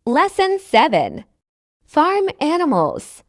Lesson 7. Farm Animals.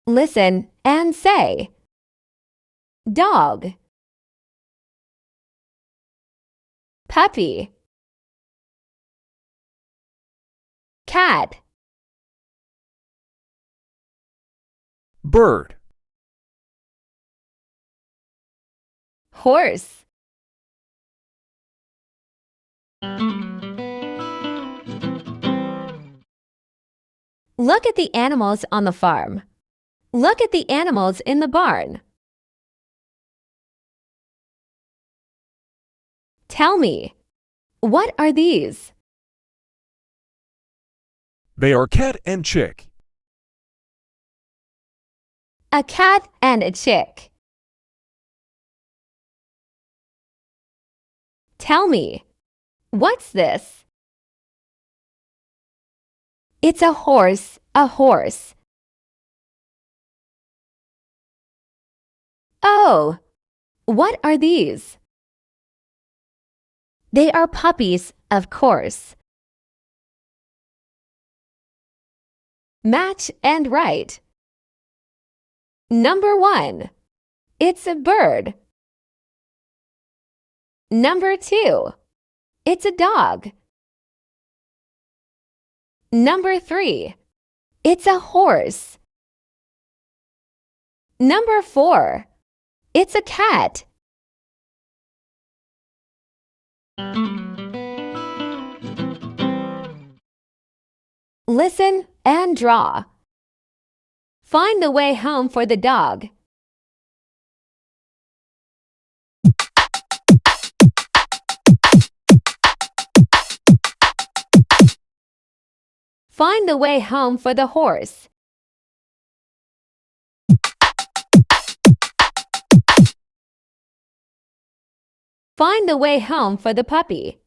Listen and say. Dog, puppy, cat, bird, horse. Look at the animals on the farm. Look at the animals in the barn. Tell me, what are these? they are cat and chick. A cat and a chick. Tell me, what's this? It's a horse, a horse. Oh, what are these? They are puppies, of course. Match and write. Number 1. It's a bird. Number 2. It's a dog. Number 3. It's a horse. Number 4. It's a cat. Listen and draw. Find the way home for the dog. Find the way home for the horse. Find the way home for the puppy.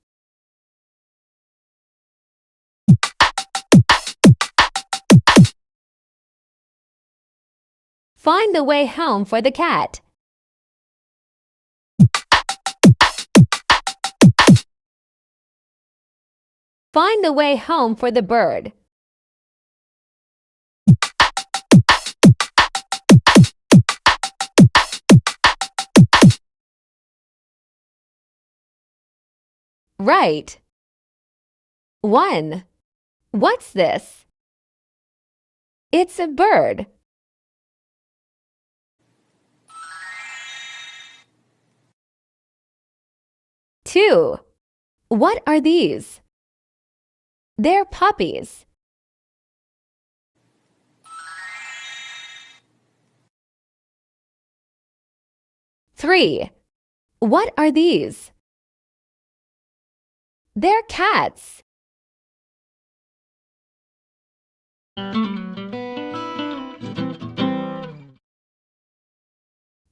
Find the way home for the cat. Find the way home for the bird. Right. 1. What's this? It's a bird. 2. What are these? They're puppies. 3. What are these? They're cats.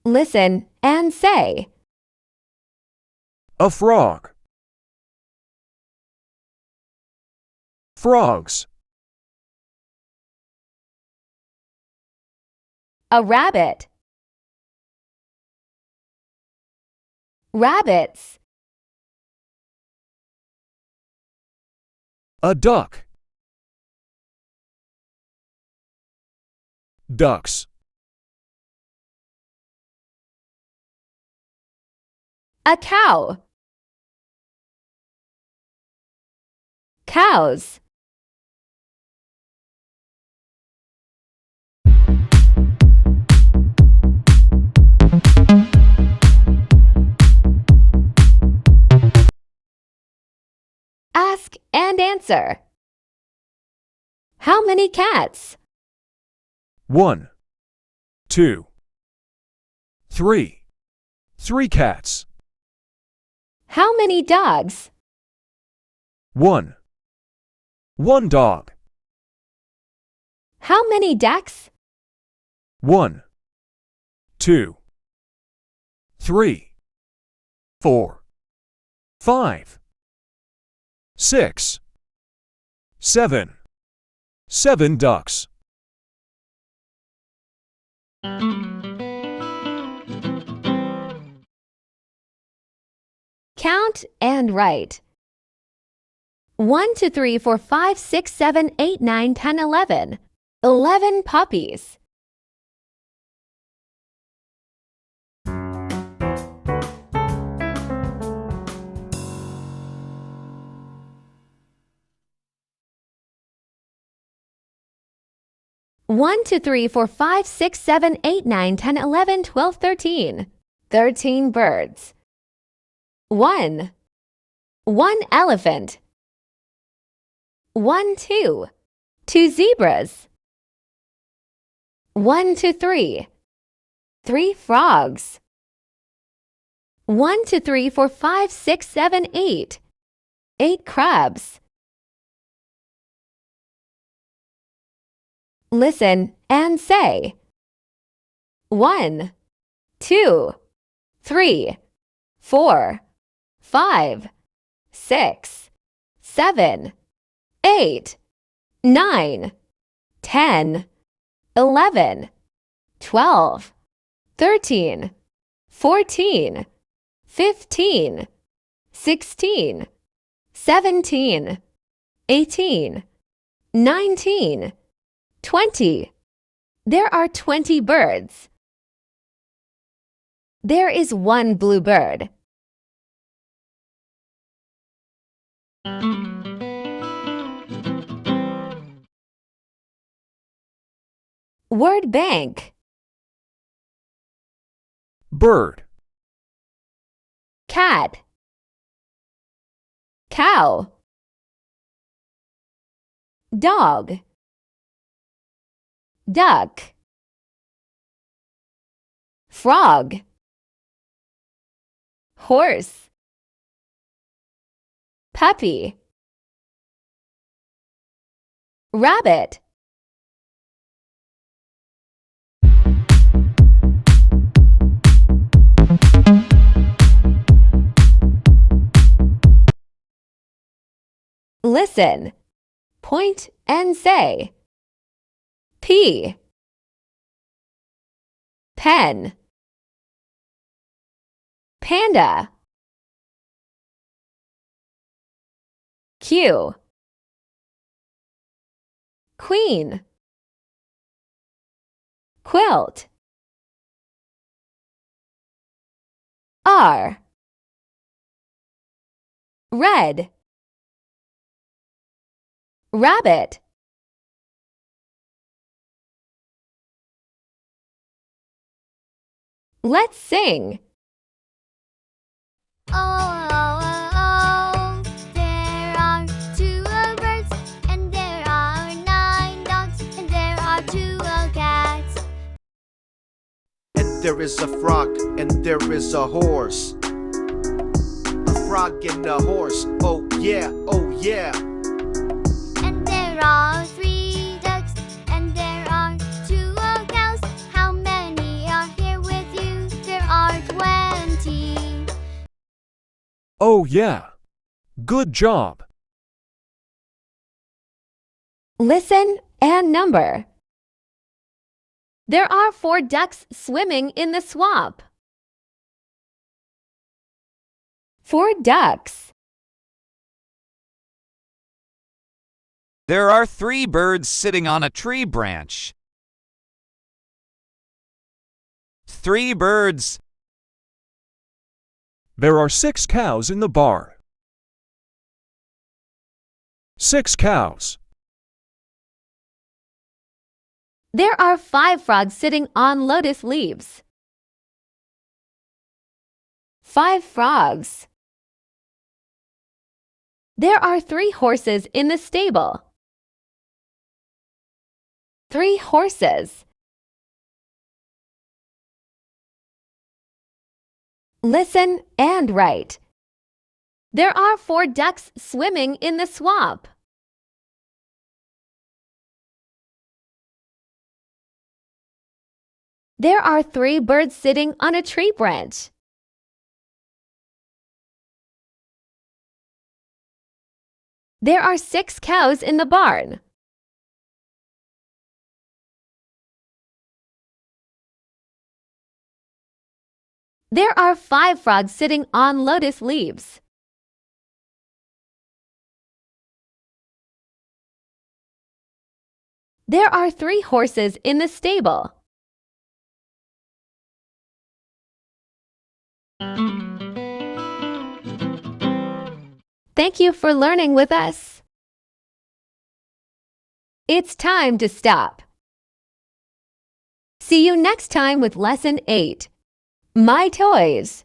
Listen and say. A frog, frogs, A rabbit. Rabbits. a duck, ducks, A cow. Cows. Ask and answer. How many cats? 1, 2, 3, 3 cats. How many dogs? 1, 1 dog. How many ducks? 1, 2, 3. 4, 5, 6, 7. 7 ducks. Count and write. 1, 2, 3, 4, 5, 6, 7, 8, 9, 10, 11. 11 puppies. One, 2, 3, 4, 5, 6, 7, 8, 9, 10, 11, 12, 13. 13 birds. 1. 1 elephant. 1, 2. 2 zebras. 1, 2, 3. 3 frogs. 1, 2, 3, 4, 5, 6, 7, 8. 8 crabs. Listen and say. 1, 2, 3, 4, 5, 6, 7, 8, 9, 10, 11, 12, 13, 14, 15, 16, 17, 18, 19, 20. There are 20 birds. There is 1 blue bird. Word bank. Bird, Cat. Cow. Dog. Duck. Frog. Horse. Puppy. Rabbit. Listen. Point and say. P. Pen. Panda. Q. Queen. Quilt. R. Red. Rabbit. Let's sing. Oh, oh, oh, oh, there are 2 birds, and there are 9 dogs, and there are 2 cats. And there is a frog, and there is a horse. A frog and a horse, oh yeah, oh yeah. And there are 3 ducks, and there are 2 cows. How many are here with you? There are 20. oh yeah. Good job. Listen and number. There are 4 ducks swimming in the swamp. 4 ducks. There are 3 birds sitting on a tree branch. 3 birds. There are 6 cows in the barn. 6 cows. There are 5 frogs sitting on lotus leaves. 5 frogs. There are 3 horses in the stable. 3 horses. Listen and write. There are 4 ducks swimming in the swamp. There are 3 birds sitting on a tree branch. There are 6 cows in the barn. There are 5 frogs sitting on lotus leaves. There are 3 horses in the stable. Thank you for learning with us. It's time to stop. See you next time with Lesson 8, My Toys.